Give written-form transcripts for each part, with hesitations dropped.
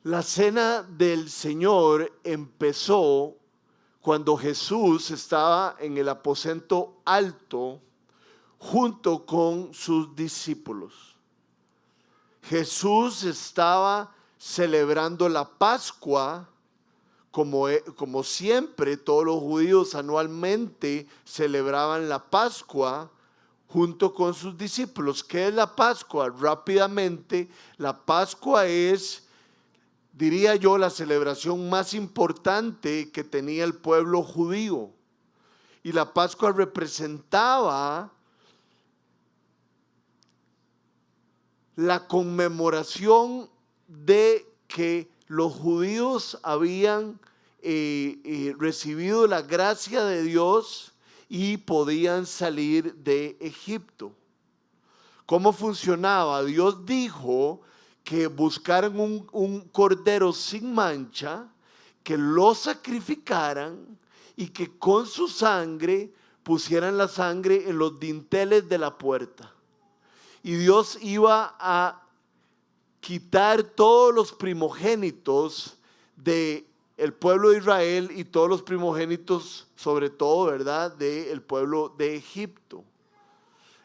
La cena del Señor empezó cuando Jesús estaba en el aposento alto junto con sus discípulos. Jesús estaba celebrando la Pascua como siempre. Todos los judíos anualmente celebraban la Pascua junto con sus discípulos. ¿Qué es la Pascua? Rápidamente, la Pascua es, diría yo, la celebración más importante que tenía el pueblo judío. Y la Pascua representaba la conmemoración de que los judíos habían recibido la gracia de Dios y podían salir de Egipto. ¿Cómo funcionaba? Dios dijo que buscaran un cordero sin mancha, que lo sacrificaran y que con su sangre pusieran la sangre en los dinteles de la puerta. Y Dios iba a quitar todos los primogénitos del pueblo de Israel y todos los primogénitos, sobre todo, ¿verdad?, del pueblo de Egipto.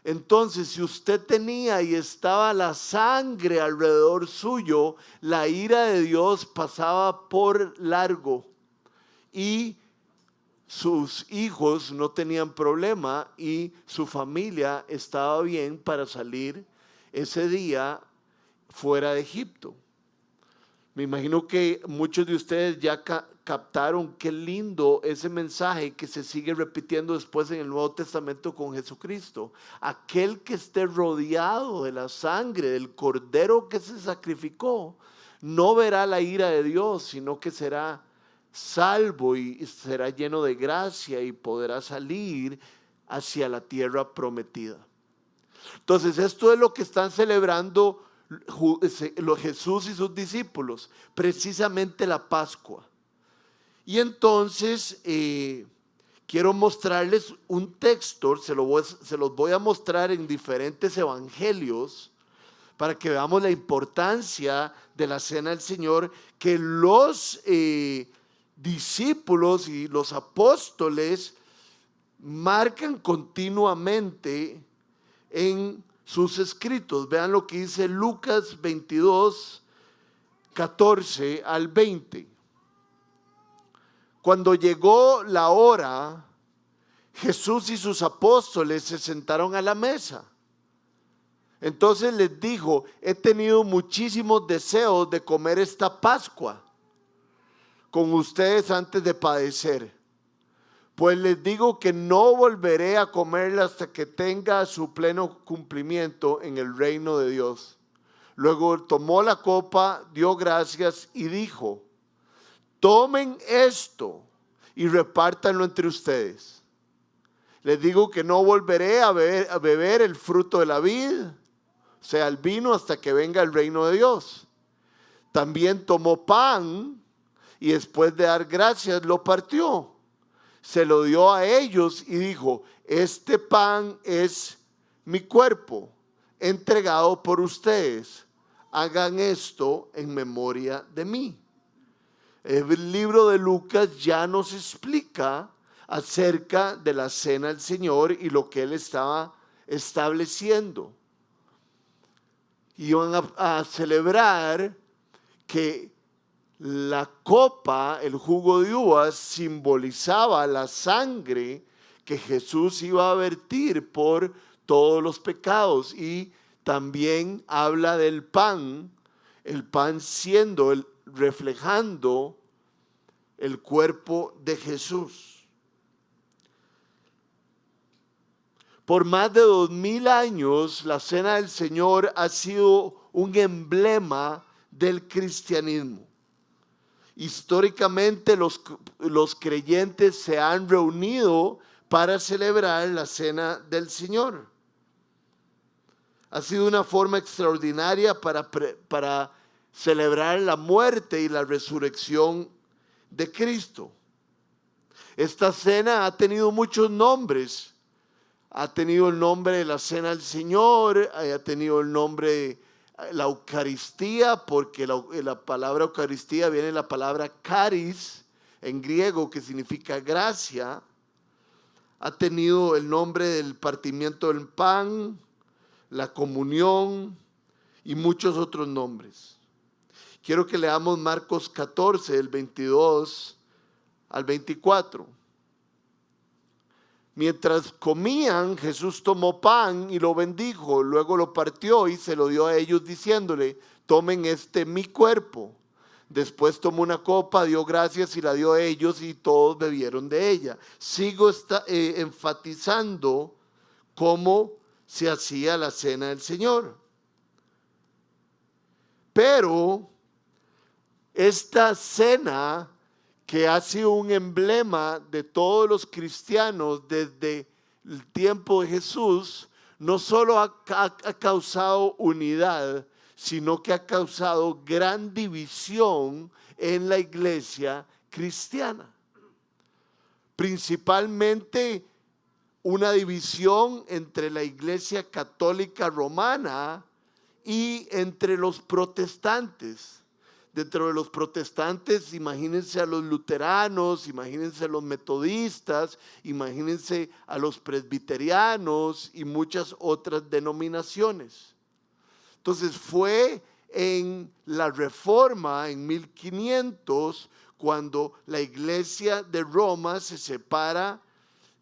Entonces, si usted tenía y estaba la sangre alrededor suyo, la ira de Dios pasaba por largo y sus hijos no tenían problema y su familia estaba bien para salir ese día fuera de Egipto. Me imagino que muchos de ustedes ya captaron qué lindo ese mensaje que se sigue repitiendo después en el Nuevo Testamento con Jesucristo. Aquel que esté rodeado de la sangre del cordero que se sacrificó, no verá la ira de Dios, sino que será salvo y será lleno de gracia y podrá salir hacia la tierra prometida. Entonces, esto es lo que están celebrando Jesús y sus discípulos, precisamente la Pascua. Y entonces quiero mostrarles un texto, se los voy a mostrar en diferentes evangelios para que veamos la importancia de la cena del Señor, que los discípulos y los apóstoles marcan continuamente en sus escritos. Vean lo que dice Lucas 22, 14 al 20. Cuando llegó la hora, Jesús y sus apóstoles se sentaron a la mesa. Entonces les dijo: he tenido muchísimos deseos de comer esta Pascua con ustedes antes de padecer. Pues les digo que no volveré a comerla hasta que tenga su pleno cumplimiento en el reino de Dios. Luego tomó la copa, dio gracias y dijo: tomen esto y repártanlo entre ustedes. Les digo que no volveré a beber el fruto de la vid, o sea, el vino, hasta que venga el reino de Dios. También tomó pan y después de dar gracias lo partió. Se lo dio a ellos y dijo: este pan es mi cuerpo, entregado por ustedes. Hagan esto en memoria de mí. El libro de Lucas ya nos explica acerca de la cena del Señor y lo que él estaba estableciendo. Iban a celebrar que la copa, el jugo de uvas, simbolizaba la sangre que Jesús iba a vertir por todos los pecados, y también habla del pan, el pan reflejando el cuerpo de Jesús. Por más de 2000 años, la cena del Señor ha sido un emblema del cristianismo. Históricamente los creyentes se han reunido para celebrar la cena del Señor. Ha sido una forma extraordinaria para celebrar la muerte y la resurrección de Cristo. Esta cena ha tenido muchos nombres. Ha tenido el nombre de la cena del Señor, ha tenido el nombre la Eucaristía, porque la palabra Eucaristía viene de la palabra caris en griego, que significa gracia. Ha tenido el nombre del partimiento del pan, la comunión y muchos otros nombres. Quiero que leamos Marcos 14, del 22 al 24. Mientras comían, Jesús tomó pan y lo bendijo, luego lo partió y se lo dio a ellos diciéndole: tomen mi cuerpo. Después tomó una copa, dio gracias y la dio a ellos y todos bebieron de ella. Sigo enfatizando cómo se hacía la cena del Señor. Pero esta cena, que ha sido un emblema de todos los cristianos desde el tiempo de Jesús, no solo ha causado unidad, sino que ha causado gran división en la iglesia cristiana. Principalmente una división entre la iglesia católica romana y entre los protestantes. Dentro de los protestantes, imagínense a los luteranos, imagínense a los metodistas, imagínense a los presbiterianos y muchas otras denominaciones. Entonces fue en la Reforma, en 1500, cuando la iglesia de Roma se separa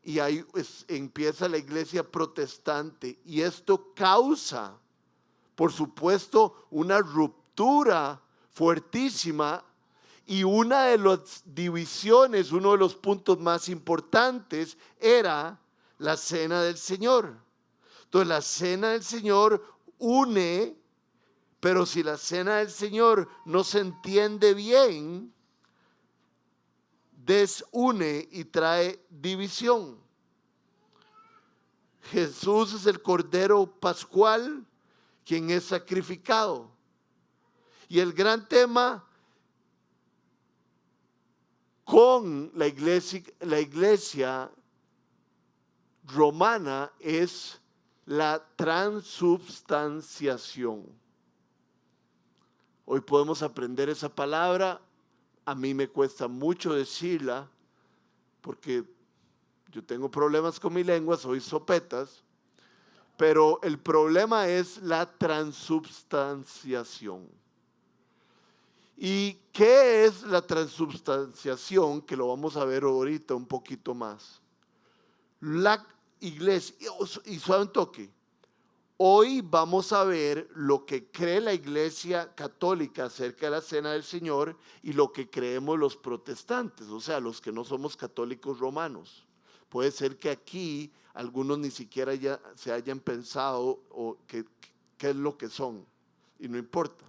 y ahí empieza la iglesia protestante. Y esto causa, por supuesto, una ruptura fuertísima, y una de las divisiones, uno de los puntos más importantes era la cena del Señor. Entonces la cena del Señor une, pero si la cena del Señor no se entiende bien, desune y trae división. Jesús es el Cordero Pascual, quien es sacrificado. Y el gran tema con la iglesia romana es la transubstanciación. Hoy podemos aprender esa palabra. A mí me cuesta mucho decirla porque yo tengo problemas con mi lengua, soy sopetas. Pero el problema es la transubstanciación. ¿Y qué es la transubstanciación? Que lo vamos a ver ahorita un poquito más. La iglesia, y suave un toque, hoy vamos a ver lo que cree la iglesia católica acerca de la cena del Señor y lo que creemos los protestantes, o sea, los que no somos católicos romanos. Puede ser que aquí algunos ni siquiera ya se hayan pensado o qué es lo que son, y no importa.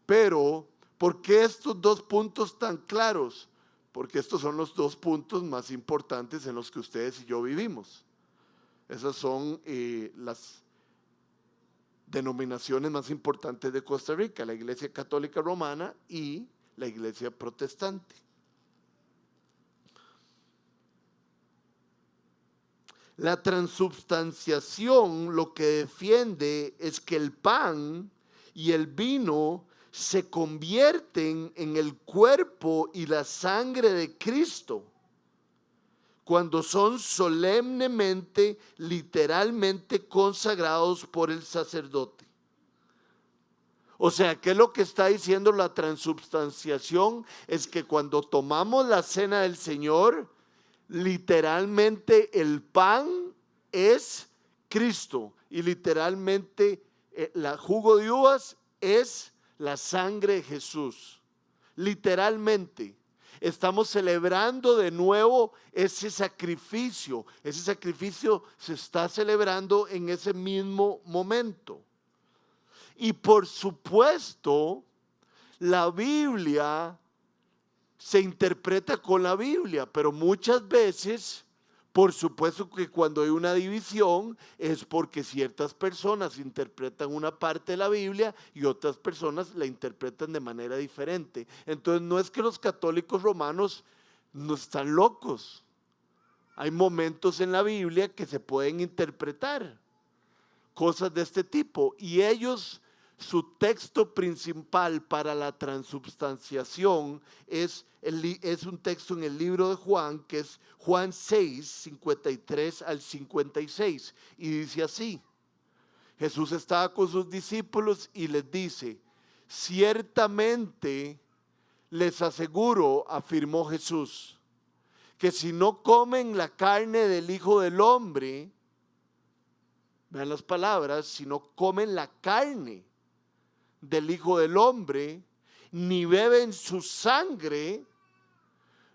Pero ¿por qué estos dos puntos tan claros? Porque estos son los dos puntos más importantes en los que ustedes y yo vivimos. Esas son las denominaciones más importantes de Costa Rica: la Iglesia Católica Romana y la Iglesia Protestante. La transubstanciación lo que defiende es que el pan y el vino se convierten en el cuerpo y la sangre de Cristo cuando son solemnemente, literalmente consagrados por el sacerdote. O sea, ¿qué es lo que está diciendo la transubstanciación? Es que cuando tomamos la cena del Señor, literalmente el pan es Cristo y literalmente el jugo de uvas es la sangre de Jesús. Literalmente estamos celebrando de nuevo ese sacrificio. Ese sacrificio se está celebrando en ese mismo momento. Y por supuesto, la Biblia se interpreta con la Biblia, pero muchas veces, por supuesto que cuando hay una división es porque ciertas personas interpretan una parte de la Biblia y otras personas la interpretan de manera diferente. Entonces no es que los católicos romanos no están locos. Hay momentos en la Biblia que se pueden interpretar cosas de este tipo y ellos su texto principal para la transubstanciación es un texto en el libro de Juan, que es Juan 6, 53 al 56, y dice así: Jesús estaba con sus discípulos y les dice: ciertamente les aseguro, afirmó Jesús, que si no comen la carne del Hijo del Hombre, vean las palabras, si no comen la carne del Hijo del Hombre, ni beben su sangre,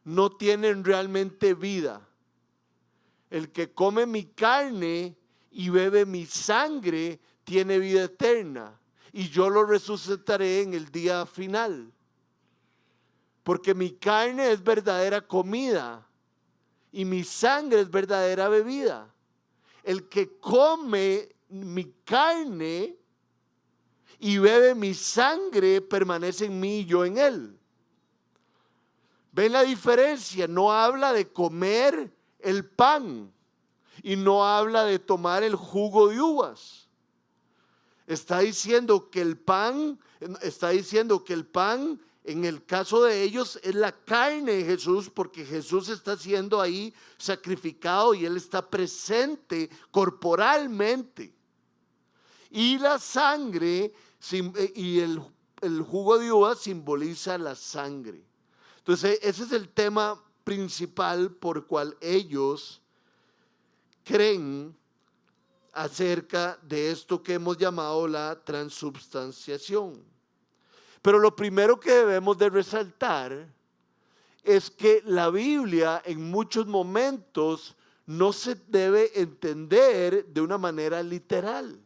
no tienen realmente vida. El que come mi carne y bebe mi sangre tiene vida eterna, y yo lo resucitaré en el día final. Porque mi carne es verdadera comida y mi sangre es verdadera bebida. El que come mi carne y bebe mi sangre permanece en mí y yo en él. ¿Ven la diferencia? No habla de comer el pan y no habla de tomar el jugo de uvas. Está diciendo que el pan en el caso de ellos es la carne de Jesús, porque Jesús está siendo ahí sacrificado y Él está presente corporalmente. Y la sangre y el jugo de uva simboliza la sangre. Entonces ese es el tema principal por cual ellos creen acerca de esto que hemos llamado la transubstanciación. Pero lo primero que debemos de resaltar es que la Biblia en muchos momentos no se debe entender de una manera literal.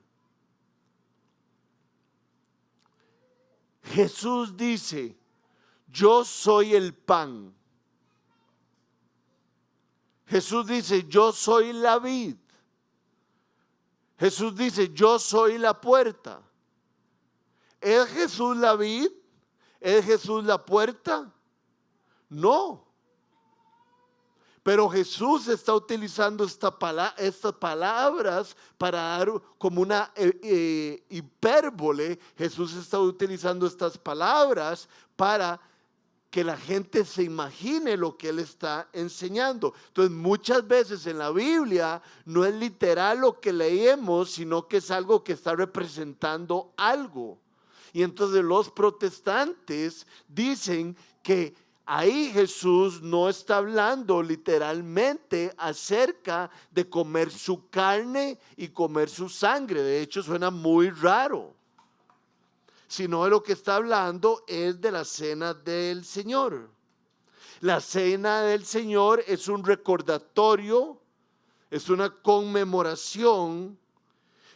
Jesús dice: yo soy el pan. Jesús dice: yo soy la vid. Jesús dice: yo soy la puerta. ¿Es Jesús la vid? ¿Es Jesús la puerta? No. Pero Jesús está utilizando estas palabras para dar como una hipérbole. Jesús está utilizando estas palabras para que la gente se imagine lo que Él está enseñando. Entonces, muchas veces en la Biblia no es literal lo que leemos, sino que es algo que está representando algo. Y entonces los protestantes dicen que ahí Jesús no está hablando literalmente acerca de comer su carne y comer su sangre. De hecho, suena muy raro. Sino de lo que está hablando es de la cena del Señor. La cena del Señor es un recordatorio, es una conmemoración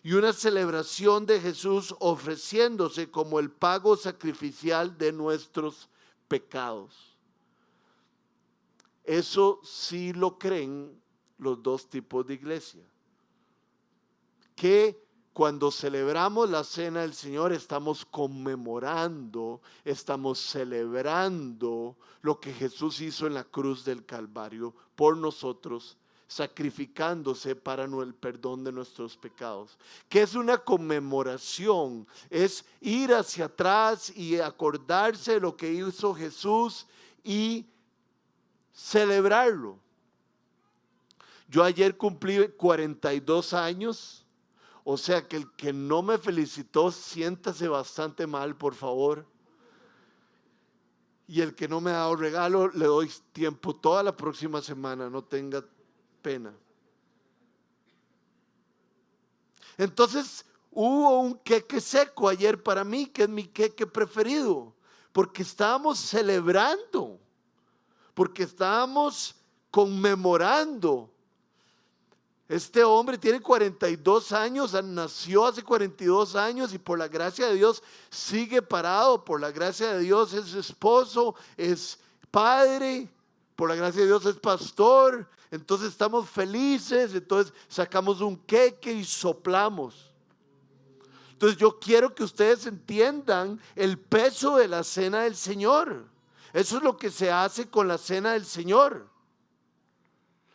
y una celebración de Jesús ofreciéndose como el pago sacrificial de nuestros pecados. Eso sí lo creen los dos tipos de iglesia. Que cuando celebramos la cena del Señor estamos conmemorando, estamos celebrando lo que Jesús hizo en la cruz del Calvario por nosotros, sacrificándose para el perdón de nuestros pecados. ¿Qué es una conmemoración? Es ir hacia atrás y acordarse de lo que hizo Jesús y celebrarlo. Yo ayer cumplí 42 años. O sea que el que no me felicitó, siéntase bastante mal, por favor. Y el que no me ha dado regalo, le doy tiempo toda la próxima semana, no tenga pena. Entonces, hubo un queque seco ayer para mí, que es mi queque preferido, porque estábamos celebrando, porque estábamos conmemorando. Este hombre tiene 42 años, nació hace 42 años y por la gracia de Dios sigue parado, por la gracia de Dios es esposo, es padre, por la gracia de Dios es pastor. Entonces estamos felices, entonces sacamos un queque y soplamos. Entonces yo quiero que ustedes entiendan el peso de la cena del Señor. Eso es lo que se hace con la cena del Señor.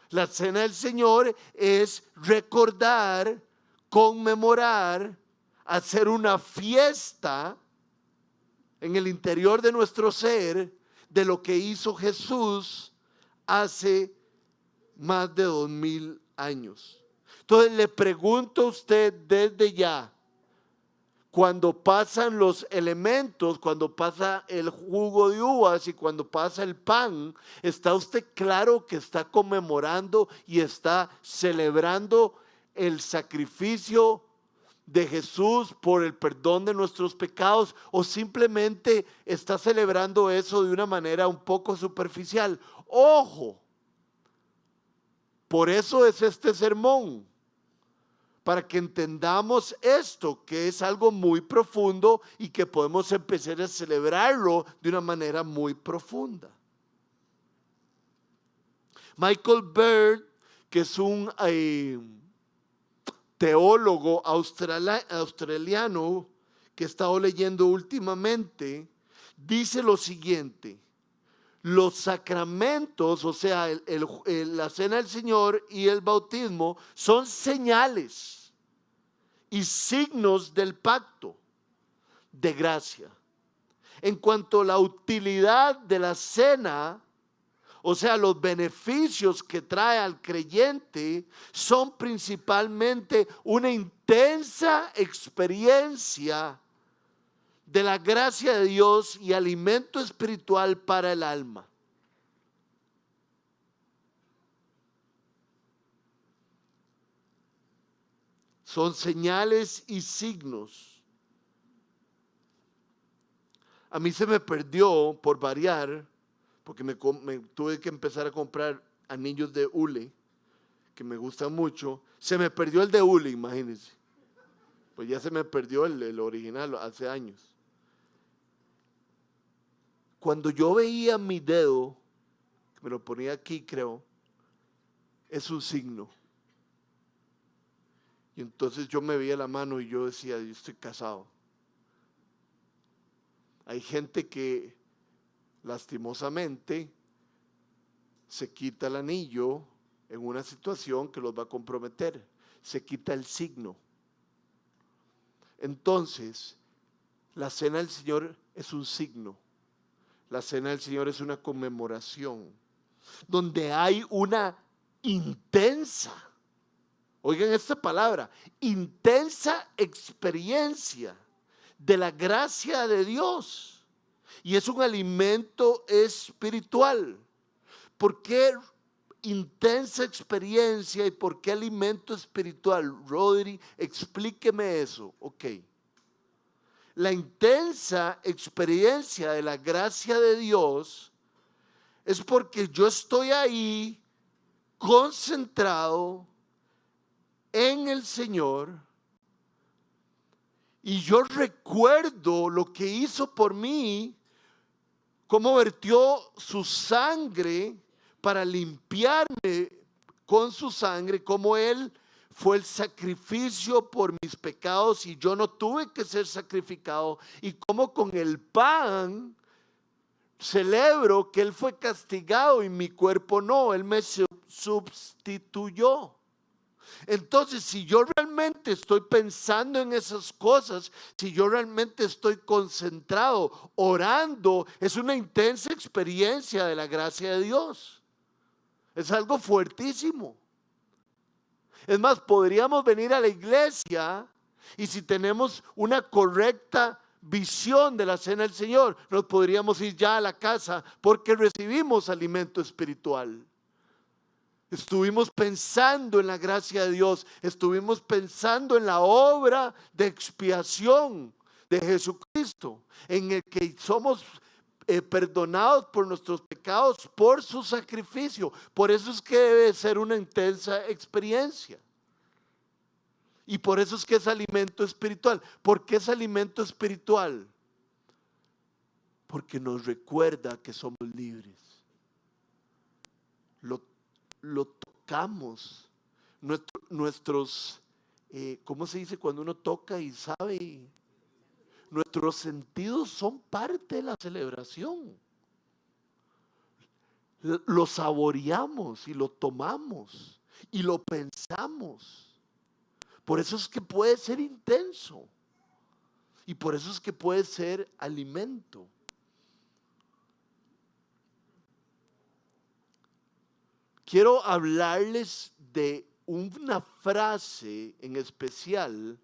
La cena del Señor es recordar, conmemorar hacer una fiesta en el interior de nuestro ser de lo que hizo Jesús hace más de 2000 años. Entonces le pregunto a usted desde ya, cuando pasan los elementos, cuando pasa el jugo de uvas y cuando pasa el pan, ¿está usted claro que está conmemorando y está celebrando el sacrificio de Jesús por el perdón de nuestros pecados, o simplemente está celebrando eso de una manera un poco superficial? Ojo, por eso es este sermón, para que entendamos esto, que es algo muy profundo y que podemos empezar a celebrarlo de una manera muy profunda. Michael Bird, que es un teólogo australiano que he estado leyendo últimamente, dice lo siguiente: los sacramentos, o sea, la cena del Señor y el bautismo, son señales y signos del pacto de gracia. En cuanto a la utilidad de la cena, o sea, los beneficios que trae al creyente, son principalmente una intensa experiencia de la gracia de Dios y alimento espiritual para el alma. Son señales y signos. A mí se me perdió, por variar, porque me tuve que empezar a comprar anillos de hule, que me gustan mucho. Se me perdió el de hule, imagínense. Pues ya se me perdió el original hace años. Cuando yo veía mi dedo, que me lo ponía aquí, creo, es un signo. Y entonces yo me veía la mano y yo decía, yo estoy casado. Hay gente que lastimosamente se quita el anillo en una situación que los va a comprometer. Se quita el signo. Entonces, la cena del Señor es un signo. La cena del Señor es una conmemoración donde hay una intensa, oigan esta palabra, intensa experiencia de la gracia de Dios. Y es un alimento espiritual. ¿Por qué intensa experiencia y por qué alimento espiritual? Rodri, explíqueme eso. Ok. La intensa experiencia de la gracia de Dios es porque yo estoy ahí concentrado en el Señor y yo recuerdo lo que hizo por mí, cómo vertió su sangre para limpiarme con su sangre, cómo Él fue el sacrificio por mis pecados y yo no tuve que ser sacrificado, y cómo con el pan celebro que Él fue castigado y mi cuerpo no, Él me sustituyó. Entonces, si yo realmente estoy pensando en esas cosas, si yo realmente estoy concentrado, orando, es una intensa experiencia de la gracia de Dios. Es algo fuertísimo. Es más, podríamos venir a la iglesia y si tenemos una correcta visión de la cena del Señor, nos podríamos ir ya a la casa porque recibimos alimento espiritual. Estuvimos pensando en la gracia de Dios, estuvimos pensando en la obra de expiación de Jesucristo, en el que somos perdonados por nuestros pecados por su sacrificio. Por eso es que debe ser una intensa experiencia. Y por eso es que es alimento espiritual. ¿Por qué es alimento espiritual? Porque nos recuerda que somos libres. Lo tocamos. Nuestros, ¿cómo se dice cuando uno toca y sabe? Nuestros sentidos son parte de la celebración. Lo saboreamos y lo tomamos y lo pensamos. Por eso es que puede ser intenso. Y por eso es que puede ser alimento. Quiero hablarles de una frase en especial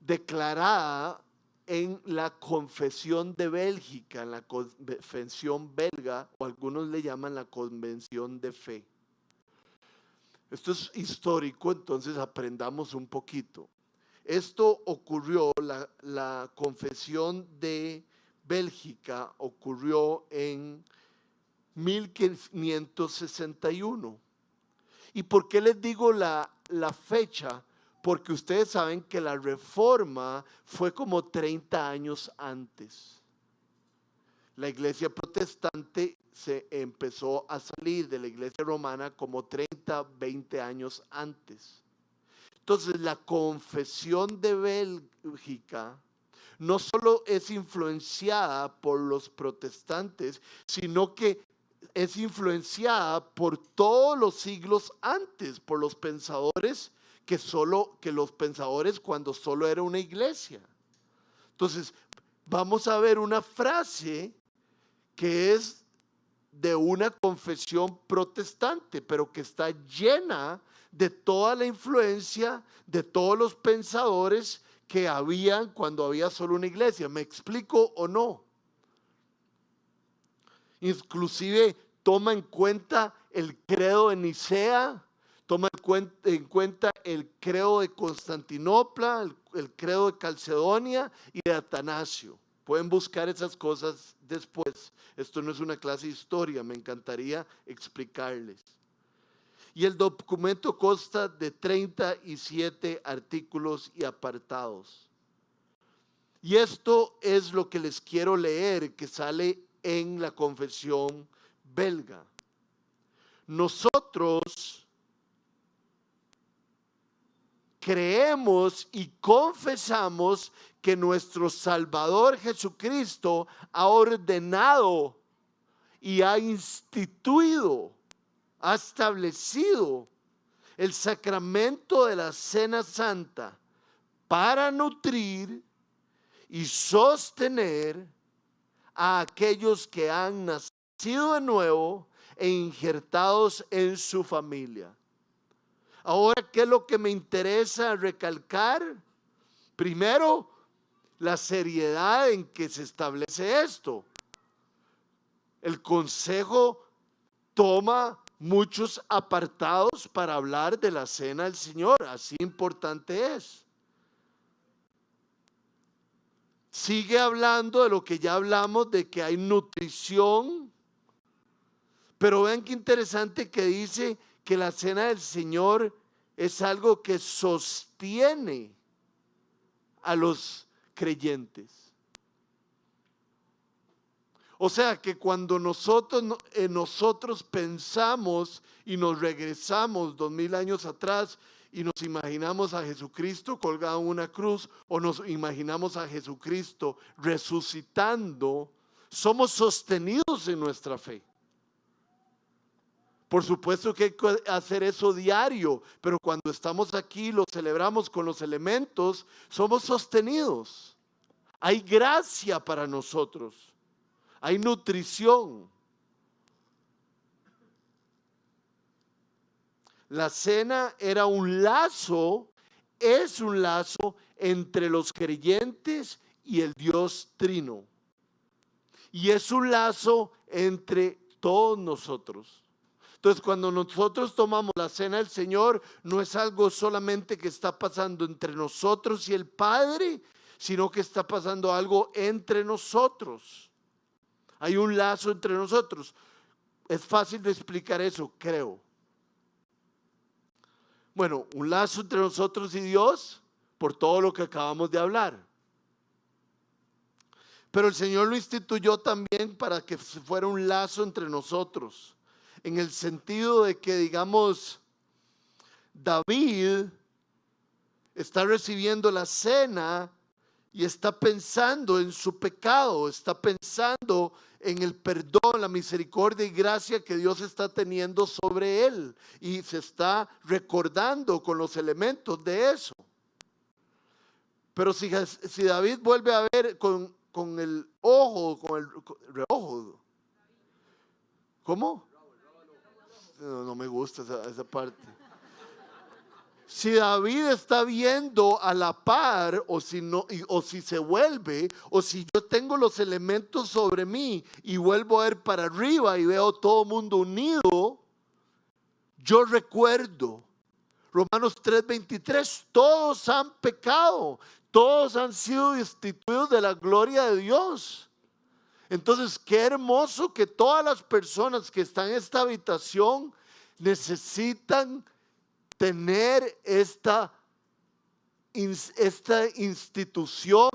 declarada en la Confesión de Bélgica, en la Confesión belga, o algunos le llaman la Convención de Fe. Esto es histórico, entonces aprendamos un poquito. Esto ocurrió, la Confesión de Bélgica ocurrió en 1561. ¿Y por qué les digo la fecha? Porque ustedes saben que la Reforma fue como 30 años antes. La iglesia protestante se empezó a salir de la iglesia romana como 30, 20 años antes. Entonces la Confesión de Bélgica no solo es influenciada por los protestantes, sino que es influenciada por todos los siglos antes, por los pensadores que los pensadores cuando solo era una iglesia. Entonces, vamos a ver una frase que es de una confesión protestante, pero que está llena de toda la influencia de todos los pensadores que habían cuando había solo una iglesia. ¿Me explico o no? Inclusive toma en cuenta el credo de Nicea, toma en cuenta el credo de Constantinopla, el credo de Calcedonia y de Atanasio. Pueden buscar esas cosas después. Esto no es una clase de historia, me encantaría explicarles. Y el documento consta de 37 artículos y apartados. Y esto es lo que les quiero leer, que sale en la Confesión belga. Nosotros creemos y confesamos que nuestro Salvador Jesucristo ha ordenado y ha instituido, ha establecido el sacramento de la Cena Santa para nutrir y sostener a aquellos que han nacido de nuevo e injertados en su familia. Ahora, ¿qué es lo que me interesa recalcar? Primero, la seriedad en que se establece esto. El Consejo toma muchos apartados para hablar de la Cena del Señor, así importante es. Sigue hablando de lo que ya hablamos, de que hay nutrición, pero vean qué interesante que dice que la Cena del Señor es algo que sostiene a los creyentes. O sea que cuando nosotros pensamos y nos regresamos 2000 años atrás y nos imaginamos a Jesucristo colgado en una cruz o nos imaginamos a Jesucristo resucitando, somos sostenidos en nuestra fe. Por supuesto que hay que hacer eso diario, pero cuando estamos aquí, lo celebramos con los elementos, somos sostenidos. Hay gracia para nosotros, hay nutrición. La cena era un lazo, es un lazo entre los creyentes y el Dios Trino. Y es un lazo entre todos nosotros. Entonces, cuando nosotros tomamos la cena del Señor, no es algo solamente que está pasando entre nosotros y el Padre, sino que está pasando algo entre nosotros. Hay un lazo entre nosotros. Es fácil de explicar eso, creo. Bueno, un lazo entre nosotros y Dios por todo lo que acabamos de hablar. Pero el Señor lo instituyó también para que fuera un lazo entre nosotros. En el sentido de que, digamos, David está recibiendo la cena y está pensando en su pecado, está pensando en el perdón, la misericordia y gracia que Dios está teniendo sobre él y se está recordando con los elementos de eso. Pero si David vuelve a ver con el ojo, con el reojo. ¿Cómo? No me gusta esa parte. Si David está viendo a la par, o si no, o si se vuelve, o si yo tengo los elementos sobre mí y vuelvo a ver para arriba y veo todo el mundo unido, yo recuerdo Romanos 3:23, todos han pecado, todos han sido destituidos de la gloria de Dios. Entonces, qué hermoso que todas las personas que están en esta habitación necesitan tener esta institución,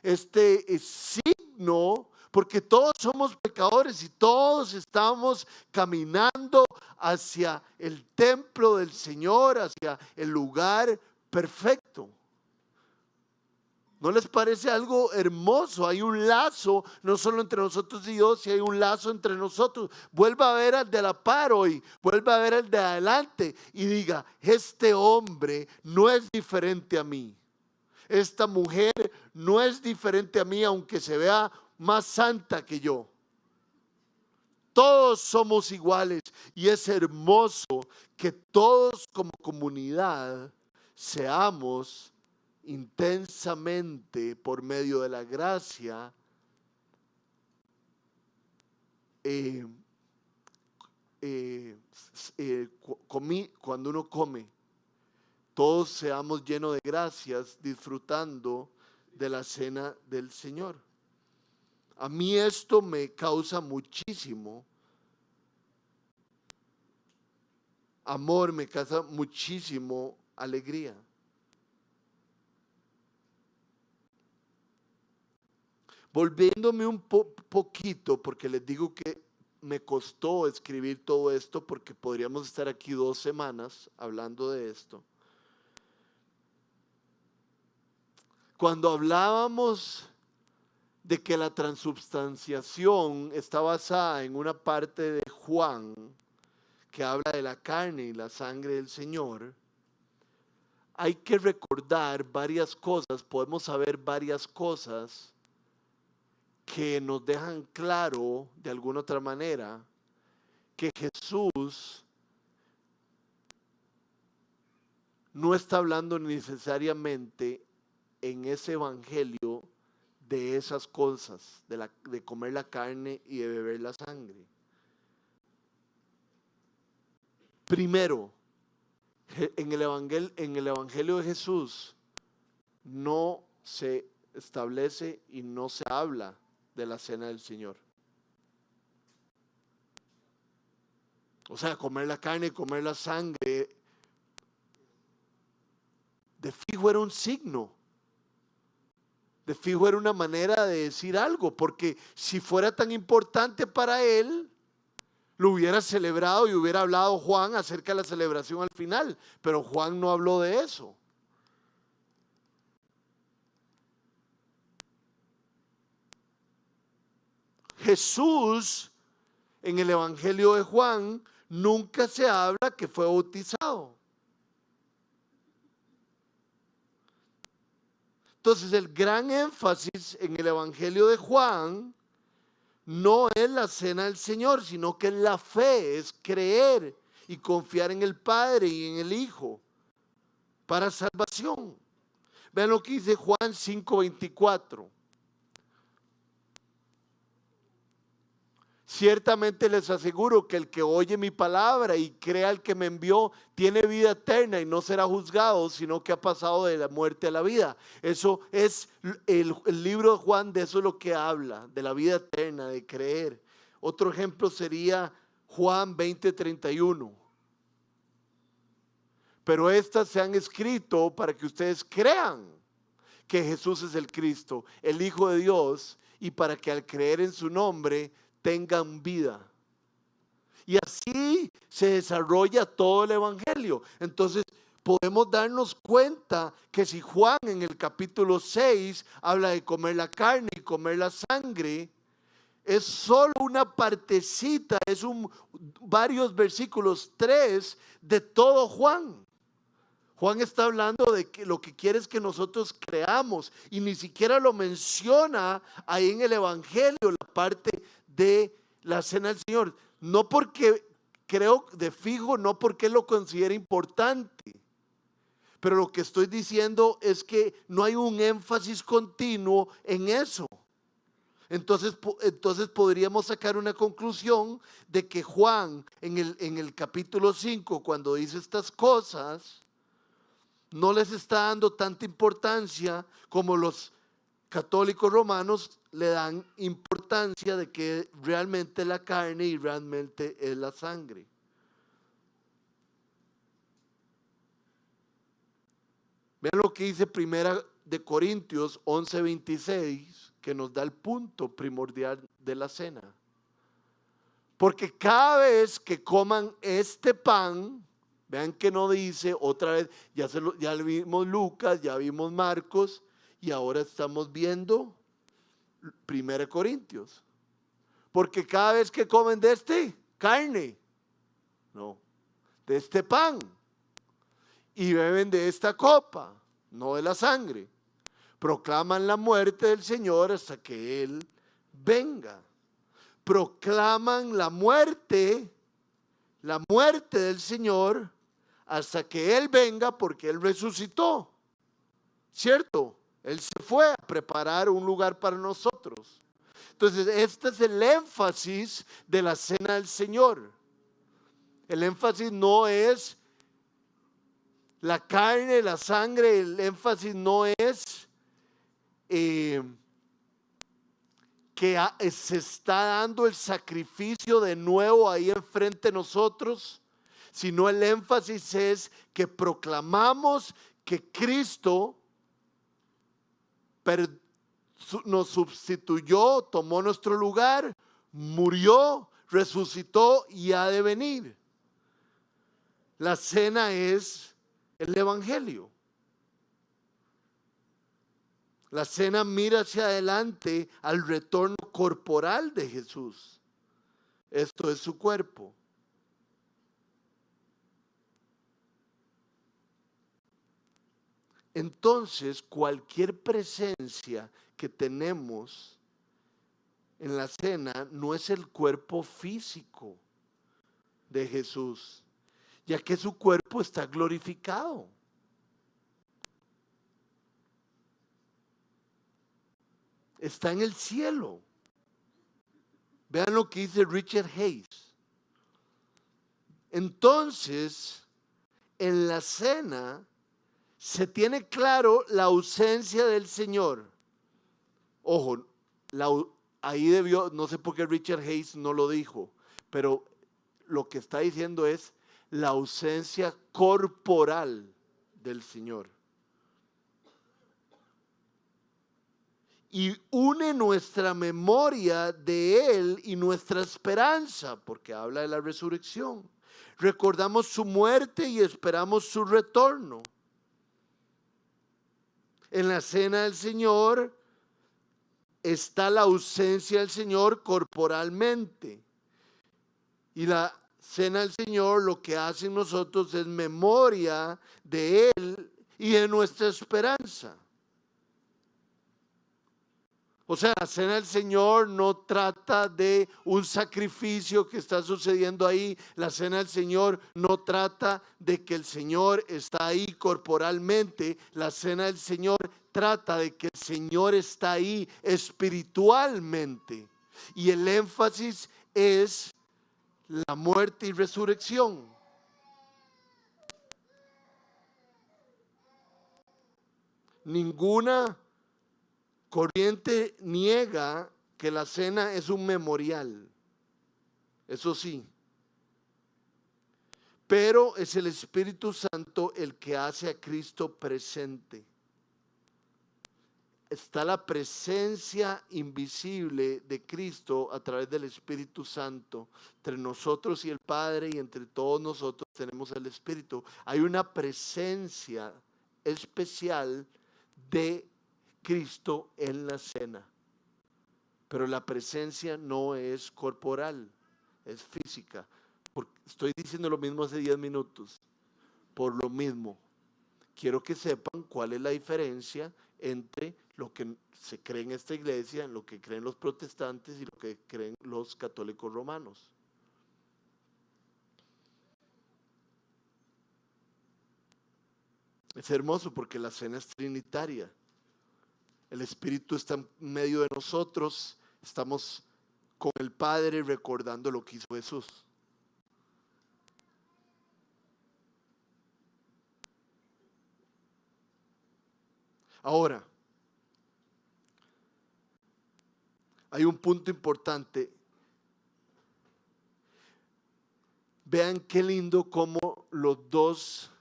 este signo, porque todos somos pecadores y todos estamos caminando hacia el templo del Señor, hacia el lugar perfecto. ¿No les parece algo hermoso? Hay un lazo, no solo entre nosotros y Dios, sino hay un lazo entre nosotros. Vuelva a ver al de la par hoy, vuelva a ver al de adelante y diga, este hombre no es diferente a mí. Esta mujer no es diferente a mí, aunque se vea más santa que yo. Todos somos iguales y es hermoso que todos como comunidad seamos intensamente por medio de la gracia cuando uno come, todos seamos llenos de gracias disfrutando de la cena del Señor. A mí esto me causa muchísimo amor, me causa muchísimo alegría. Volviéndome un poquito, porque les digo que me costó escribir todo esto, porque podríamos estar aquí 2 semanas hablando de esto. Cuando hablábamos de que la transubstanciación está basada en una parte de Juan, que habla de la carne y la sangre del Señor, hay que recordar varias cosas, podemos saber varias cosas que nos dejan claro de alguna otra manera que Jesús no está hablando necesariamente en ese evangelio de esas cosas, de comer la carne y de beber la sangre. Primero, en el evangelio de Jesús no se establece y no se habla de la cena del Señor. O sea, comer la carne, comer la sangre, de fijo era un signo. De fijo era una manera de decir algo, porque si fuera tan importante para él, lo hubiera celebrado y hubiera hablado Juan acerca de la celebración al final, pero Juan no habló de eso. Jesús, en el Evangelio de Juan, nunca se habla que fue bautizado. Entonces, el gran énfasis en el Evangelio de Juan no es la cena del Señor, sino que es la fe, es creer y confiar en el Padre y en el Hijo para salvación. Vean lo que dice Juan 5:24. Ciertamente les aseguro que el que oye mi palabra y crea al que me envió tiene vida eterna y no será juzgado, sino que ha pasado de la muerte a la vida. Eso es el libro de Juan, de eso es lo que habla, de la vida eterna, de creer. Otro ejemplo sería Juan 20:31. Pero estas se han escrito para que ustedes crean que Jesús es el Cristo, el Hijo de Dios, y para que al creer en su nombre tengan vida. Y así se desarrolla todo el evangelio. Entonces podemos darnos cuenta que si Juan en el capítulo 6 habla de comer la carne y comer la sangre, es solo una partecita, es varios versículos 3 de todo Juan. Juan está hablando de que lo que quiere es que nosotros creamos y ni siquiera lo menciona ahí en el Evangelio, la parte de la cena del Señor. No porque creo de fijo, no porque lo considere importante. Pero lo que estoy diciendo es que no hay un énfasis continuo en eso. Entonces podríamos sacar una conclusión de que Juan en el capítulo 5, cuando dice estas cosas, no les está dando tanta importancia como los católicos romanos le dan importancia de que realmente la carne y realmente es la sangre. Vean lo que dice Primera de Corintios 11:26, que nos da el punto primordial de la cena. Porque cada vez que coman este pan, vean que no dice otra vez, ya vimos Lucas, ya vimos Marcos, y ahora estamos viendo Primera de Corintios. Porque cada vez que comen de este carne, no, de este pan, y beben de esta copa, no de la sangre, proclaman la muerte del Señor hasta que Él venga. Proclaman la muerte del Señor hasta que Él venga, porque Él resucitó, ¿cierto? Él se fue a preparar un lugar para nosotros. Entonces, este es el énfasis de la cena del Señor. El énfasis no es la carne, la sangre, el énfasis no es que se está dando el sacrificio de nuevo ahí enfrente de nosotros, sino el énfasis es que proclamamos que Cristo nos sustituyó, tomó nuestro lugar, murió, resucitó y ha de venir. La cena es el Evangelio. La cena mira hacia adelante al retorno corporal de Jesús. Esto es su cuerpo. Entonces, cualquier presencia que tenemos en la cena no es el cuerpo físico de Jesús, ya que su cuerpo está glorificado. Está en el cielo. Vean lo que dice Richard Hayes. Entonces, en la cena se tiene claro la ausencia del Señor. Ojo, ahí debió, no sé por qué Richard Hayes no lo dijo, pero lo que está diciendo es la ausencia corporal del Señor. Y une nuestra memoria de Él y nuestra esperanza, porque habla de la resurrección. Recordamos su muerte y esperamos su retorno. En la cena del Señor está la ausencia del Señor corporalmente. Y la cena del Señor lo que hace en nosotros es memoria de Él y de nuestra esperanza. O sea, la cena del Señor no trata de un sacrificio que está sucediendo ahí. La cena del Señor no trata de que el Señor está ahí corporalmente. La cena del Señor trata de que el Señor está ahí espiritualmente. Y el énfasis es la muerte y resurrección. Ninguna corriente niega que la cena es un memorial, eso sí, pero es el Espíritu Santo el que hace a Cristo presente. Está la presencia invisible de Cristo a través del Espíritu Santo. Entre nosotros y el Padre y entre todos nosotros tenemos el Espíritu. Hay una presencia especial de Cristo en la cena, pero la presencia no es corporal, es física. Estoy diciendo lo mismo hace 10 minutos, por lo mismo. quiero que sepan cuál es la diferencia entre lo que se cree en esta iglesia, en lo que creen los protestantes y lo que creen los católicos romanos. Es hermoso porque la cena es trinitaria. El Espíritu está en medio de nosotros, estamos con el Padre recordando lo que hizo Jesús. Ahora, hay un punto importante. Vean qué lindo cómo los dos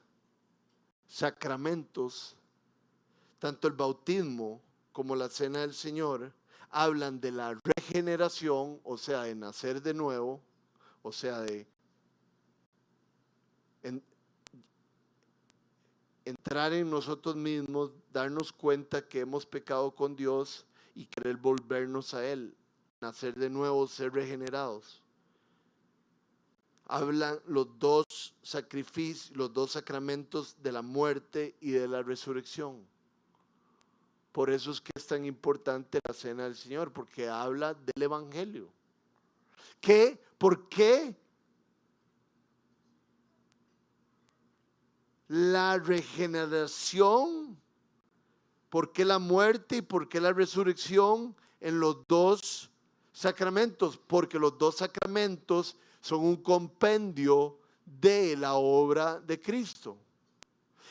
sacramentos, tanto el bautismo como la cena del Señor, hablan de la regeneración, o sea, de nacer de nuevo, o sea, de entrar en nosotros mismos, darnos cuenta que hemos pecado con Dios y querer volvernos a Él, nacer de nuevo, ser regenerados. Hablan los dos sacrificios, los dos sacramentos de la muerte y de la resurrección. Por eso es que es tan importante la cena del Señor, porque habla del Evangelio. ¿Por qué la regeneración? ¿Por qué la muerte y por qué la resurrección en los dos sacramentos? Porque los dos sacramentos son un compendio de la obra de Cristo.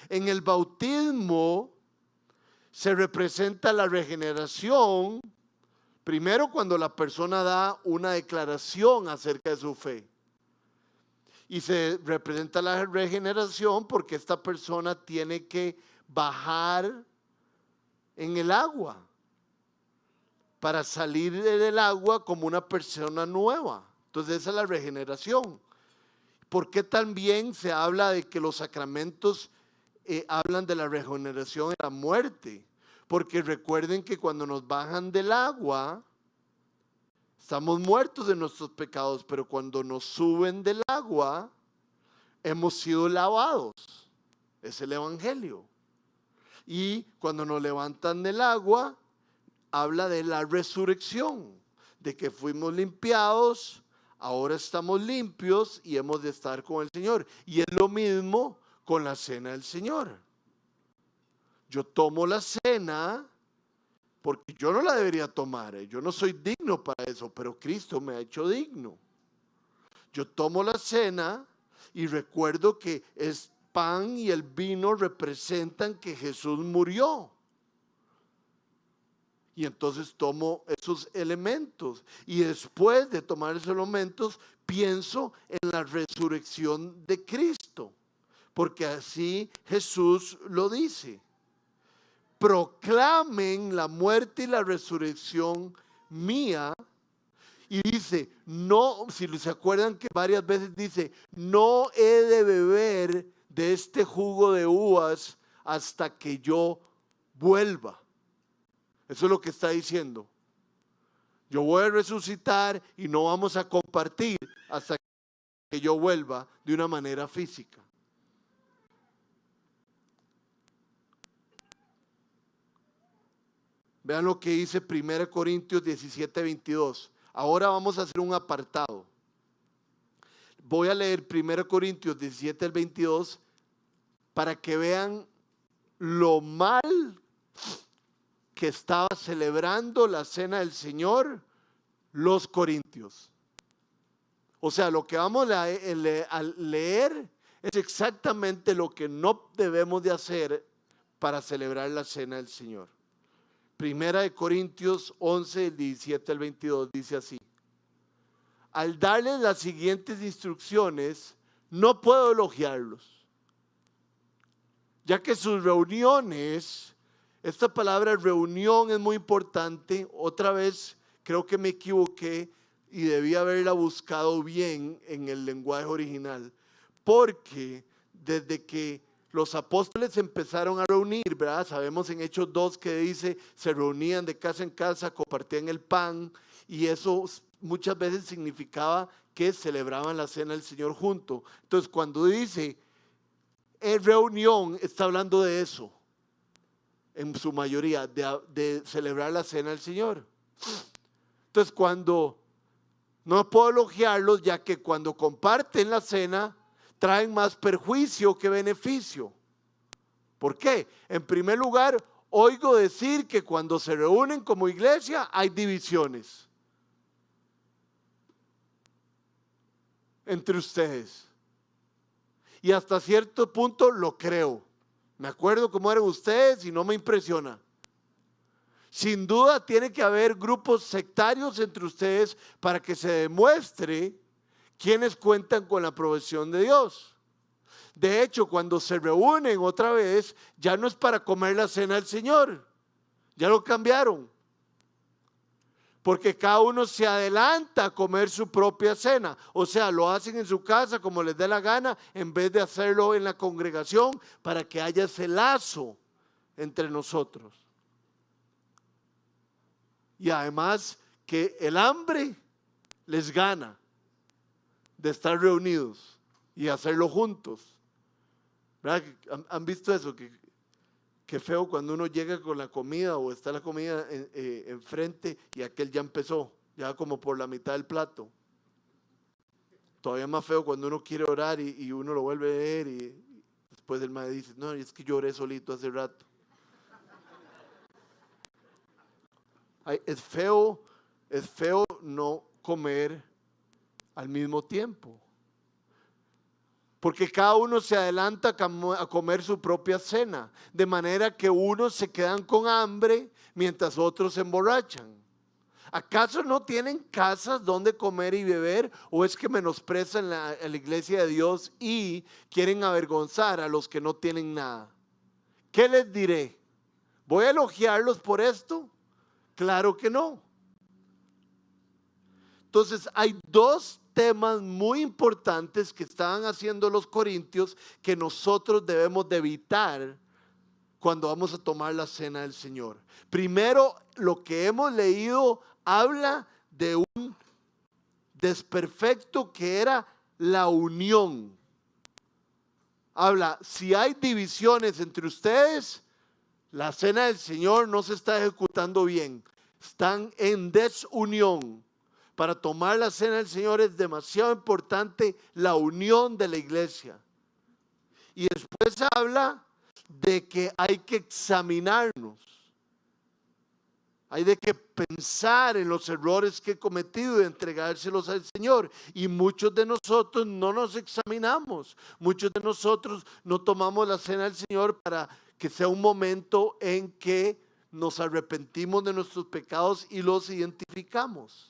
En el bautismo se representa la regeneración, primero cuando la persona da una declaración acerca de su fe. Y se representa la regeneración porque esta persona tiene que bajar en el agua para salir del agua como una persona nueva. Entonces esa es la regeneración. ¿Por qué también se habla de que los sacramentos hablan de la regeneración y la muerte? Porque recuerden que cuando nos bajan del agua, estamos muertos de nuestros pecados, pero cuando nos suben del agua, hemos sido lavados. Es el Evangelio. Y cuando nos levantan del agua, habla de la resurrección, de que fuimos limpiados, ahora estamos limpios y hemos de estar con el Señor. Y es lo mismo con la cena del Señor. Yo tomo la cena porque yo no la debería tomar. Yo no soy digno para eso, pero Cristo me ha hecho digno. Yo tomo la cena y recuerdo que el pan y el vino representan que Jesús murió. Y entonces tomo esos elementos. Y después de tomar esos elementos, pienso en la resurrección de Cristo. Porque así Jesús lo dice. Proclamen la muerte y la resurrección mía. Y dice, no, si se acuerdan que varias veces dice, no he de beber de este jugo de uvas hasta que yo vuelva. Eso es lo que está diciendo. Yo voy a resucitar y no vamos a compartir hasta que yo vuelva de una manera física. Vean lo que dice 1 Corintios 17, 22. Ahora vamos a hacer un apartado. Voy a leer 1 Corintios 17 al 22 para que vean lo mal que estaba celebrando la cena del Señor los corintios. O sea, lo que vamos a leer es exactamente lo que no debemos de hacer para celebrar la cena del Señor. Primera de Corintios 11, 17 al 22 dice así: al darles las siguientes instrucciones, no puedo elogiarlos, ya que sus reuniones, esta palabra reunión es muy importante. Otra vez creo que me equivoqué y debí haberla buscado bien en el lenguaje original, porque desde que los apóstoles empezaron a reunir, ¿verdad? Sabemos en Hechos 2 que dice, se reunían de casa en casa, compartían el pan, y eso muchas veces significaba que celebraban la cena del Señor junto. Entonces, cuando dice, reunión está hablando de eso, en su mayoría, de celebrar la cena del Señor. Entonces, no puedo elogiarlos, ya que cuando comparten la cena, traen más perjuicio que beneficio. ¿Por qué? En primer lugar, oigo decir que cuando se reúnen como iglesia hay divisiones entre ustedes. Y hasta cierto punto lo creo. Me acuerdo cómo eran ustedes y no me impresiona. Sin duda tiene que haber grupos sectarios entre ustedes para que se demuestre quiénes cuentan con la provisión de Dios. De hecho, cuando se reúnen otra vez, ya no es para comer la cena del Señor. Ya lo cambiaron. Porque cada uno se adelanta a comer su propia cena. O sea, lo hacen en su casa como les dé la gana, en vez de hacerlo en la congregación, para que haya ese lazo entre nosotros. Y además que el hambre les gana de estar reunidos y hacerlo juntos. ¿Verdad? ¿Han visto eso? Qué feo cuando uno llega con la comida o está la comida enfrente y aquel ya empezó, ya como por la mitad del plato. Todavía más feo cuando uno quiere orar y uno lo vuelve a ver y después el maestro dice, no, es que yo oré solito hace rato. Es feo no comer al mismo tiempo. Porque cada uno se adelanta a comer su propia cena, de manera que unos se quedan con hambre mientras otros se emborrachan. ¿Acaso no tienen casas donde comer y beber? ¿O es que menosprecian la iglesia de Dios y quieren avergonzar a los que no tienen nada? ¿Qué les diré? ¿Voy a elogiarlos por esto? Claro que no. Entonces hay dos temas muy importantes que estaban haciendo los corintios que nosotros debemos de evitar cuando vamos a tomar la cena del Señor. Primero, lo que hemos leído habla de un desperfecto que era la unión. Habla, si hay divisiones entre ustedes, la cena del Señor no se está ejecutando bien. Están en desunión. Para tomar la cena del Señor es demasiado importante la unión de la iglesia. Y después habla de que hay que examinarnos. Hay de que pensar en los errores que he cometido y entregárselos al Señor. Y muchos de nosotros no nos examinamos. Muchos de nosotros no tomamos la cena del Señor para que sea un momento en que nos arrepentimos de nuestros pecados y los identificamos.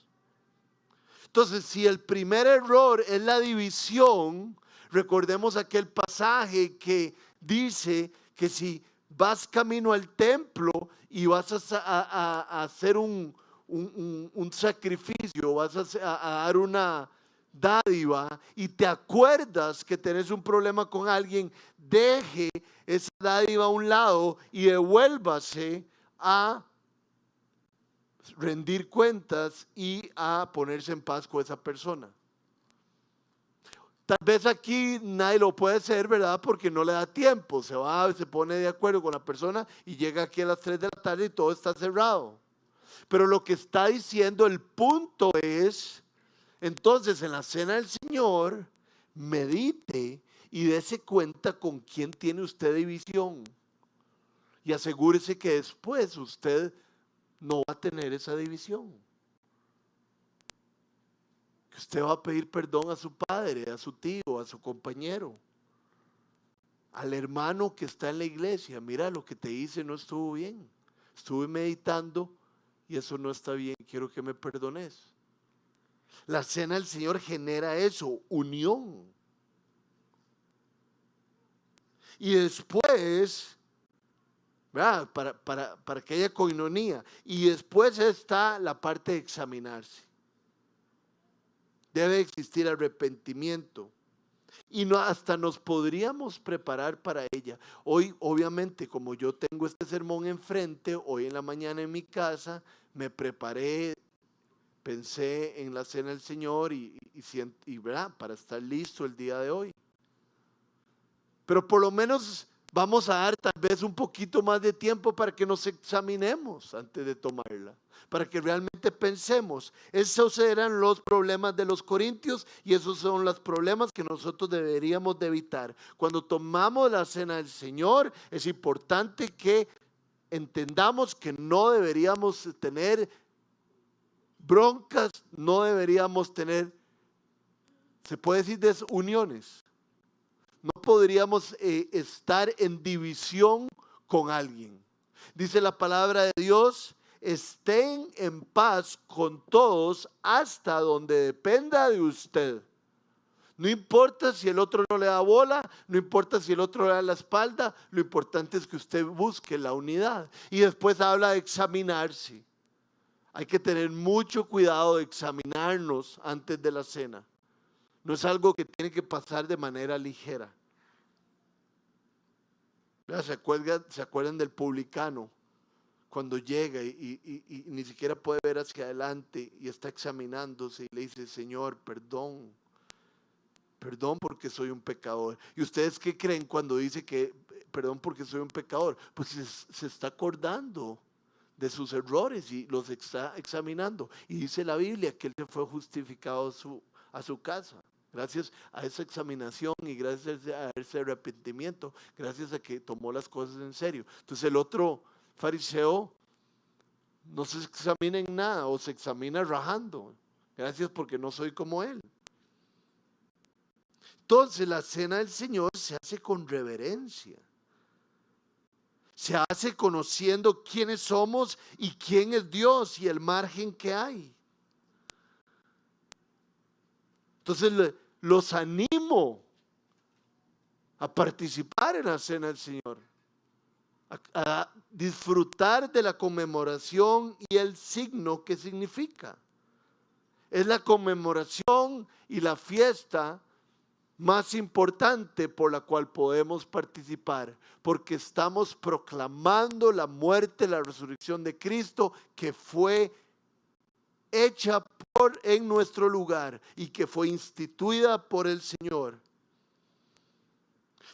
Entonces, si el primer error es la división, recordemos aquel pasaje que dice que si vas camino al templo y vas a hacer un sacrificio, vas a dar una dádiva y te acuerdas que tenés un problema con alguien, deje esa dádiva a un lado y devuélvase a rendir cuentas y a ponerse en paz con esa persona. Tal vez aquí nadie lo puede hacer, ¿verdad? Porque no le da tiempo. Se pone de acuerdo con la persona y llega aquí a las 3 de la tarde y todo está cerrado. Pero lo que está diciendo, el punto es, entonces en la cena del Señor, medite y dése cuenta con quién tiene usted división. Y asegúrese que después usted no va a tener esa división. Que usted va a pedir perdón a su padre, a su tío, a su compañero, al hermano que está en la iglesia. Mira, lo que te hice no estuvo bien. Estuve meditando y eso no está bien. Quiero que me perdones. La cena del Señor genera eso, unión. Y después, ¿verdad? Para que haya coinonía. Y después está la parte de examinarse. Debe existir arrepentimiento. Y hasta nos podríamos preparar para ella. Hoy, obviamente, como yo tengo este sermón enfrente, hoy en la mañana en mi casa, me preparé, pensé en la cena del Señor y ¿verdad? Para estar listo el día de hoy. pero por lo menos vamos a dar tal vez un poquito más de tiempo para que nos examinemos antes de tomarla, para que realmente pensemos. Esos eran los problemas de los corintios y esos son los problemas que nosotros deberíamos de evitar. Cuando tomamos la cena del Señor, es importante que entendamos que no deberíamos tener broncas, no deberíamos tener, se puede decir, desuniones. No podríamos estar en división con alguien. Dice la palabra de Dios, estén en paz con todos hasta donde dependa de usted. No importa si el otro no le da bola, no importa si el otro le da la espalda, lo importante es que usted busque la unidad. Y después habla de examinarse. Hay que tener mucho cuidado de examinarnos antes de la cena. No es algo que tiene que pasar de manera ligera. ¿Se acuerdan del publicano? Cuando llega y ni siquiera puede ver hacia adelante y está examinándose y le dice, Señor, perdón porque soy un pecador. ¿Y ustedes qué creen cuando dice que perdón porque soy un pecador? Pues se está acordando de sus errores y los está examinando. Y dice la Biblia que él se fue justificado a su casa. Gracias a esa examinación y gracias a ese arrepentimiento, gracias a que tomó las cosas en serio. Entonces el otro fariseo no se examina en nada o se examina rajando. Gracias porque no soy como él. Entonces la cena del Señor se hace con reverencia. Se hace conociendo quiénes somos y quién es Dios y el margen que hay. Entonces los animo a participar en la cena del Señor, a disfrutar de la conmemoración y el signo que significa. Es la conmemoración y la fiesta más importante por la cual podemos participar, porque estamos proclamando la muerte, la resurrección de Cristo, que fue hecha en nuestro lugar y que fue instituida por el Señor.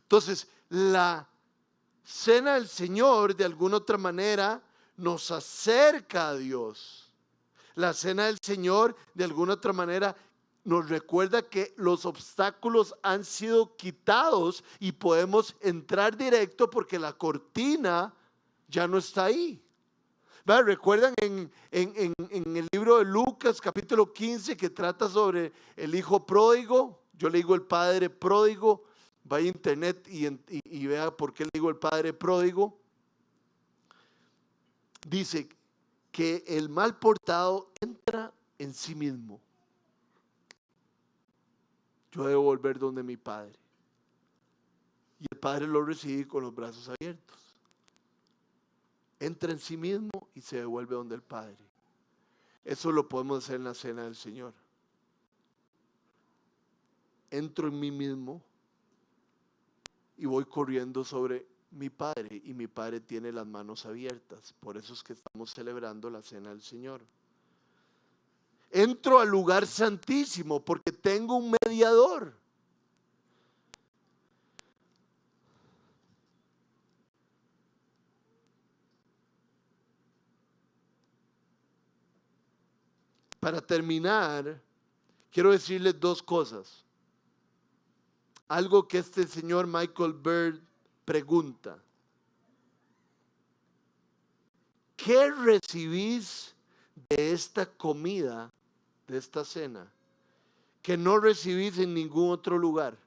Entonces, la cena del Señor, de alguna otra manera, nos acerca a Dios. La cena del Señor, de alguna otra manera, nos recuerda que los obstáculos han sido quitados y podemos entrar directo porque la cortina ya no está ahí. ¿Verdad? ¿Recuerdan en el libro de Lucas capítulo 15 que trata sobre el hijo pródigo? Yo le digo el padre pródigo. Vaya a internet y vea por qué le digo el padre pródigo. Dice que el mal portado entra en sí mismo. Yo debo volver donde mi padre. Y el padre lo recibe con los brazos abiertos. Entra en sí mismo y se devuelve donde el padre. Eso lo podemos hacer en la cena del Señor. Entro en mí mismo y voy corriendo sobre mi padre. Y mi padre tiene las manos abiertas. Por eso es que estamos celebrando la cena del Señor. Entro al lugar santísimo porque tengo un mediador. Para terminar, quiero decirles dos cosas. Algo que este señor Michael Bird pregunta. ¿Qué recibís de esta comida, de esta cena, que no recibís en ningún otro lugar?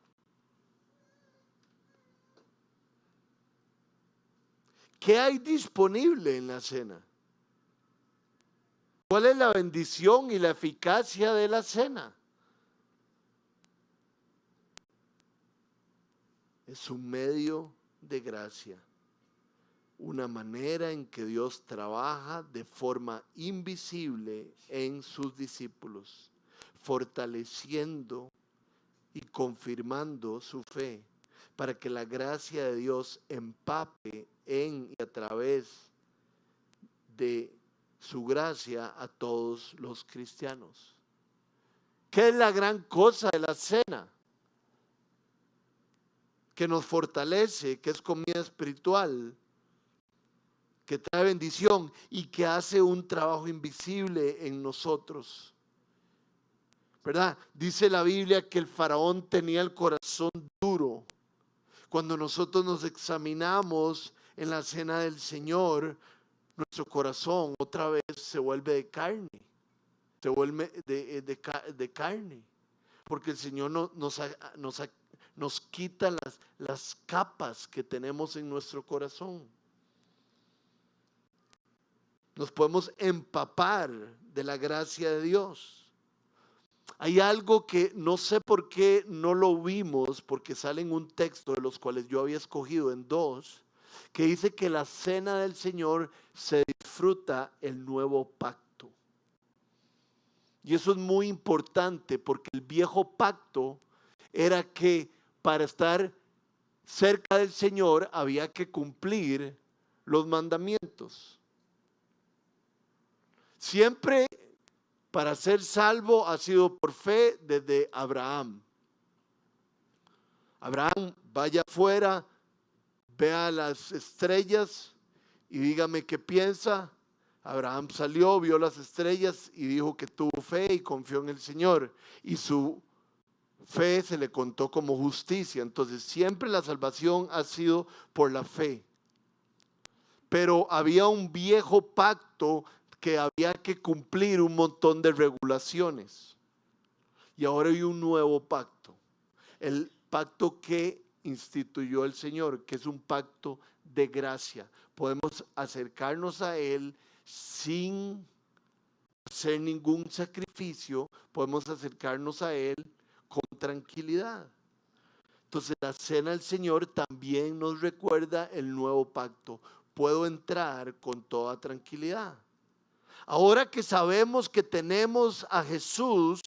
¿Qué hay disponible en la cena? ¿Cuál es la bendición y la eficacia de la cena? Es un medio de gracia, una manera en que Dios trabaja de forma invisible en sus discípulos, fortaleciendo y confirmando su fe, para que la gracia de Dios empape en y a través de su gracia a todos los cristianos. ¿Qué es la gran cosa de la cena? que nos fortalece, que es comida espiritual, que trae bendición y que hace un trabajo invisible en nosotros. ¿Verdad? Dice la Biblia que el faraón tenía el corazón duro. Cuando nosotros nos examinamos en la cena del Señor, nuestro corazón otra vez se vuelve de carne, se vuelve de carne, porque el Señor nos quita las capas que tenemos en nuestro corazón. Nos podemos empapar de la gracia de Dios. Hay algo que no sé por qué no lo vimos, porque sale en un texto de los cuales yo había escogido en dos, que dice que la cena del Señor se disfruta el nuevo pacto. Y eso es muy importante, porque el viejo pacto era que para estar cerca del Señor había que cumplir los mandamientos. Siempre para ser salvo ha sido por fe desde Abraham. Abraham, vaya afuera, vea las estrellas y dígame qué piensa. Abraham salió, vio las estrellas y dijo que tuvo fe y confió en el Señor. Y su fe se le contó como justicia. Entonces siempre la salvación ha sido por la fe. Pero había un viejo pacto que había que cumplir un montón de regulaciones. Y ahora hay un nuevo pacto. El pacto que instituyó el Señor, que es un pacto de gracia. Podemos acercarnos a Él sin hacer ningún sacrificio. Podemos acercarnos a Él con tranquilidad. Entonces la cena del Señor también nos recuerda el nuevo pacto. Puedo entrar con toda tranquilidad. Ahora que sabemos que tenemos a Jesús,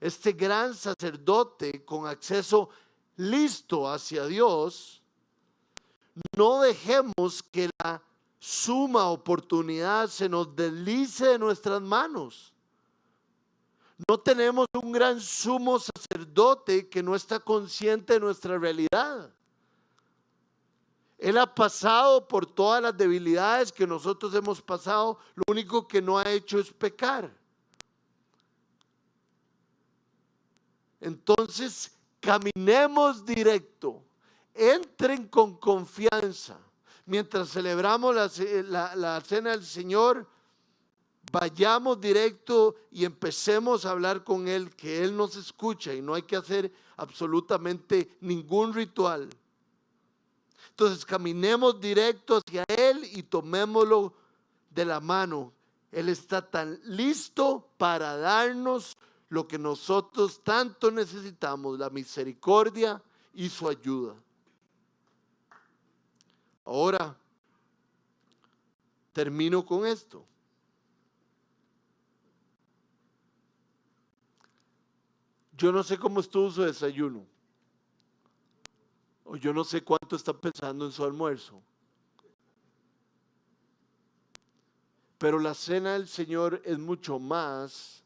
este gran sacerdote con acceso listo hacia Dios, no dejemos que la suma oportunidad se nos deslice de nuestras manos. No tenemos un gran sumo sacerdote que no está consciente de nuestra realidad. Él ha pasado por todas las debilidades que nosotros hemos pasado. Lo único que no ha hecho es pecar. Entonces, caminemos directo. Entren con confianza. Mientras celebramos la cena del Señor, vayamos directo y empecemos a hablar con Él, que Él nos escucha y no hay que hacer absolutamente ningún ritual. Entonces caminemos directo hacia Él y tomémoslo de la mano. Él está tan listo para darnos lo que nosotros tanto necesitamos, la misericordia y su ayuda. Ahora, termino con esto. Yo no sé cómo estuvo su desayuno. O yo no sé cuánto está pensando en su almuerzo. Pero la cena del Señor es mucho más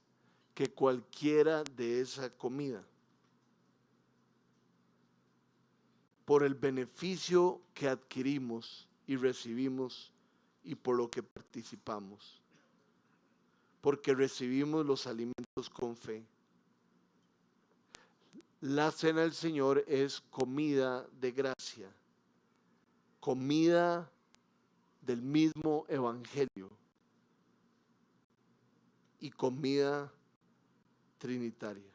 que cualquiera de esa comida. Por el beneficio que adquirimos y recibimos y por lo que participamos. Porque recibimos los alimentos con fe. La cena del Señor es comida de gracia, comida del mismo evangelio y comida trinitaria.